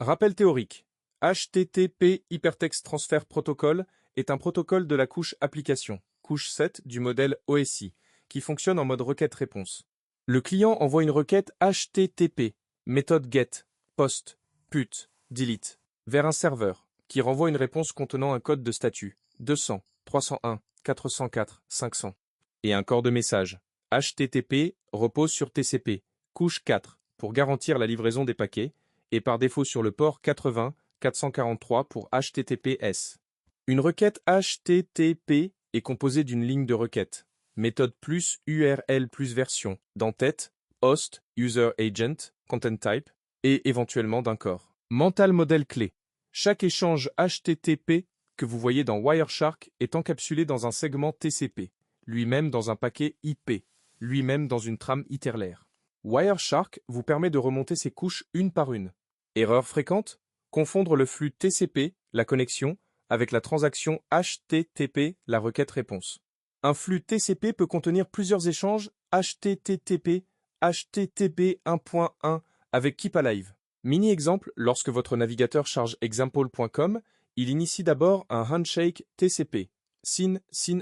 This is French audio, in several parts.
Rappel théorique. HTTP Hypertext Transfer Protocol est un protocole de la couche application, couche 7 du modèle OSI, qui fonctionne en mode requête-réponse. Le client envoie une requête HTTP, méthode GET, POST, PUT, DELETE, vers un serveur, qui renvoie une réponse contenant un code de statut 200, 301, 404, 500, et un corps de message. HTTP repose sur TCP, couche 4, pour garantir la livraison des paquets, et par défaut sur le port 80 443 pour HTTPS. Une requête HTTP est composée d'une ligne de requête, méthode plus URL plus version, d'entête, host, user agent, content type, et éventuellement d'un corps. Mental modèle clé. Chaque échange HTTP que vous voyez dans Wireshark est encapsulé dans un segment TCP, lui-même dans un paquet IP, lui-même dans une trame iterlaire. Wireshark vous permet de remonter ces couches une par une. Erreur fréquente? Confondre le flux TCP, la connexion, avec la transaction HTTP, la requête réponse. Un flux TCP peut contenir plusieurs échanges HTTP, HTTP 1.1 avec Keep Alive. Mini-exemple, lorsque votre navigateur charge example.com, il initie d'abord un handshake TCP, SYN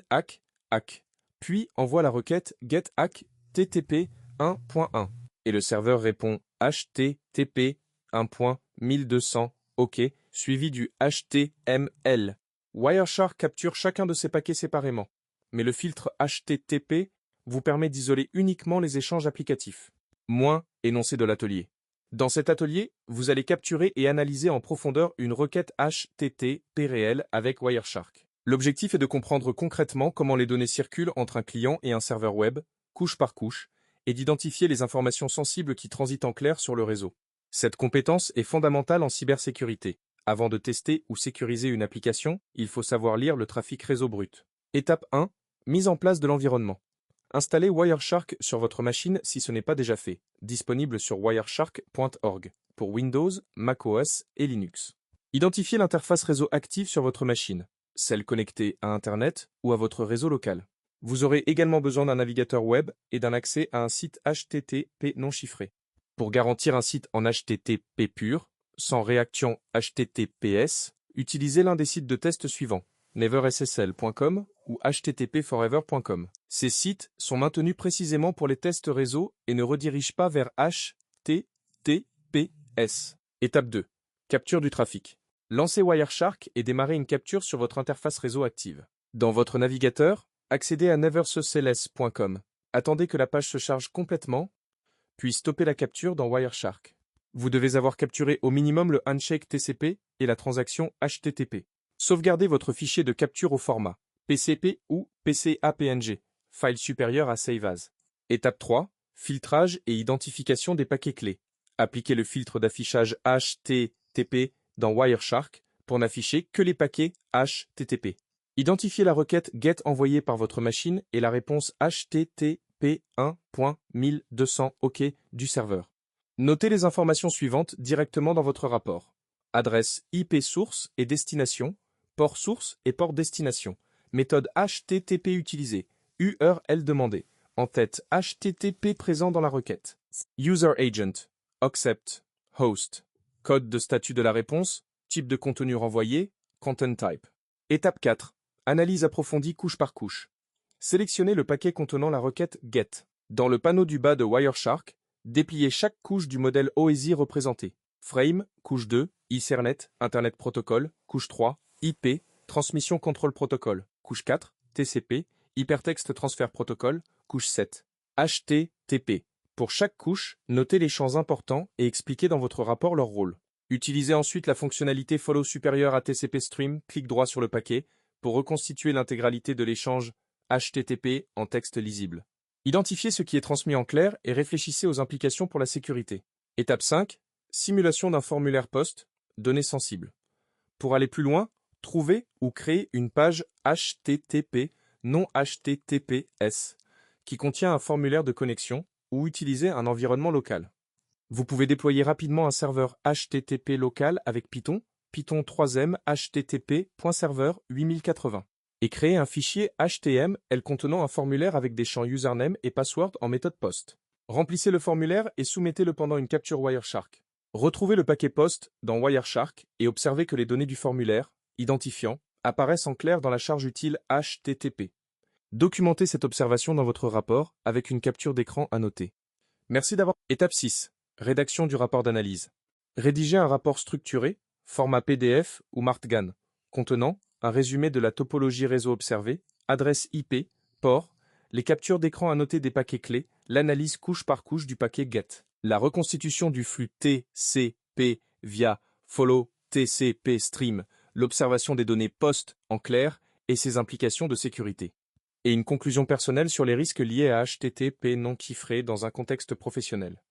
ACK, ACK, puis envoie la requête GetACK TTP 1.1, et le serveur répond HTTP 1.1200 OK, suivi du HTML. Wireshark capture chacun de ces paquets séparément, mais le filtre HTTP vous permet d'isoler uniquement les échanges applicatifs. Moins énoncé de l'atelier. Dans cet atelier, vous allez capturer et analyser en profondeur une requête HTTP réelle avec Wireshark. L'objectif est de comprendre concrètement comment les données circulent entre un client et un serveur web, couche par couche, et d'identifier les informations sensibles qui transitent en clair sur le réseau. Cette compétence est fondamentale en cybersécurité. Avant de tester ou sécuriser une application, il faut savoir lire le trafic réseau brut. Étape 1. Mise en place de l'environnement. Installez Wireshark sur votre machine si ce n'est pas déjà fait, disponible sur wireshark.org pour Windows, macOS et Linux. Identifiez l'interface réseau active sur votre machine, celle connectée à Internet ou à votre réseau local. Vous aurez également besoin d'un navigateur web et d'un accès à un site HTTP non chiffré. Pour garantir un site en HTTP pur, sans réaction HTTPS, utilisez l'un des sites de test suivants, neverssl.com ou httpforever.com. Ces sites sont maintenus précisément pour les tests réseau et ne redirigent pas vers HTTPS. Étape 2. Capture du trafic. Lancez Wireshark et démarrez une capture sur votre interface réseau active. Dans votre navigateur, accédez à neverssls.com. Attendez que la page se charge complètement, puis stoppez la capture dans Wireshark. Vous devez avoir capturé au minimum le handshake TCP et la transaction HTTP. Sauvegardez votre fichier de capture au format PCP ou PCAPNG, file supérieur à Save As. Étape 3. Filtrage et identification des paquets clés. Appliquez le filtre d'affichage HTTP dans Wireshark pour n'afficher que les paquets HTTP. Identifiez la requête GET envoyée par votre machine et la réponse HTTP 1.1200 OK du serveur. Notez les informations suivantes directement dans votre rapport. Adresse IP source et destination, port source et port destination, méthode HTTP utilisée, URL demandée, en tête HTTP présent dans la requête, user agent, accept, host, code de statut de la réponse, type de contenu renvoyé, content type. Étape 4. Analyse approfondie couche par couche. Sélectionnez le paquet contenant la requête GET. Dans le panneau du bas de Wireshark, dépliez chaque couche du modèle OSI représenté. Frame, couche 2, Ethernet, Internet Protocol, couche 3, IP, Transmission Control Protocol, couche 4, TCP, Hypertext Transfer Protocol, couche 7, HTTP. Pour chaque couche, notez les champs importants et expliquez dans votre rapport leur rôle. Utilisez ensuite la fonctionnalité Follow supérieur à TCP Stream, clic droit sur le paquet, pour reconstituer l'intégralité de l'échange HTTP en texte lisible. Identifiez ce qui est transmis en clair et réfléchissez aux implications pour la sécurité. Étape 5. Simulation d'un formulaire POST, données sensibles. Pour aller plus loin, trouvez ou créez une page HTTP non HTTPS qui contient un formulaire de connexion ou utilisez un environnement local. Vous pouvez déployer rapidement un serveur HTTP local avec Python, Python 3m http.server 8080. Et créer un fichier HTML contenant un formulaire avec des champs username et password en méthode POST. Remplissez le formulaire et soumettez-le pendant une capture Wireshark. Retrouvez le paquet poste dans Wireshark et observez que les données du formulaire, identifiant, apparaissent en clair dans la charge utile HTTP. Documentez cette observation dans votre rapport avec une capture d'écran annotée. Merci d'avoir... Étape 6. Rédaction du rapport d'analyse. Rédigez un rapport structuré, format PDF ou Markdown, contenant un résumé de la topologie réseau observée, adresse IP, port, les captures d'écran annotées des paquets clés, l'analyse couche par couche du paquet GET, la reconstitution du flux TCP via follow TCP stream, l'observation des données POST en clair et ses implications de sécurité. Et une conclusion personnelle sur les risques liés à HTTP non chiffré dans un contexte professionnel.